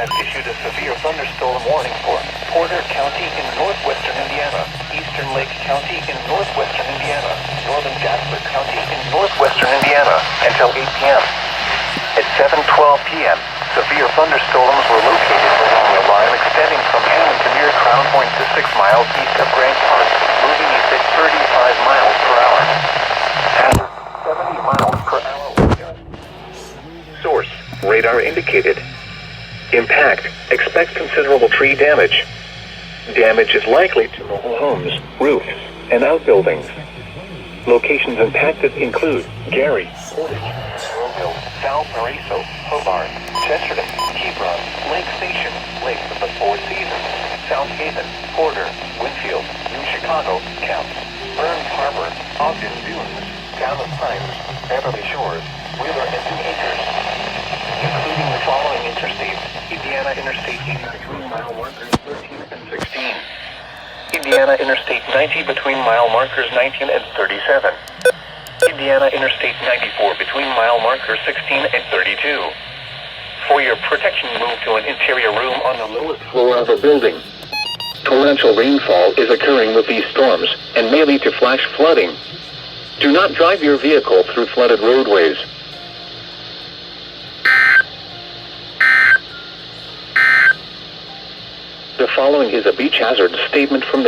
has issued a severe thunderstorm warning for Porter County in northwestern Indiana, Eastern Lake County in northwestern Indiana, northern Jasper County in northwestern Indiana until 8 p.m. At 7:12 p.m., severe thunderstorms were located along a line extending from Hammond to near Crown Point to 6 miles east of Grant Park, moving east at 35 miles per hour. Hazard, 70 miles per hour wind. Source, radar indicated. Impact, expect considerable tree damage. Damage is likely to mobile homes, roofs, and outbuildings. Locations impacted include Gary, Portage, Roeville, Valparaiso, Hobart, Chesterton, Hebron, Lake Station, Lake of the Four Seasons, South Haven, Porter, Winfield, New Chicago, Camps, Burns Harbor, Ogden Dunes, Town of Pines, Beverly Shores, Wheeler and New Acres, including the following interstates: Indiana Interstate 80 between mile markers 13 and 16. Indiana Interstate 90 between mile markers 19 and 37. Indiana Interstate 94 between mile markers 16 and 32. For your protection, move to an interior room on the lowest floor of a building. Torrential rainfall is occurring with these storms and may lead to flash flooding. Do not drive your vehicle through flooded roadways. The following is a beach hazard statement from the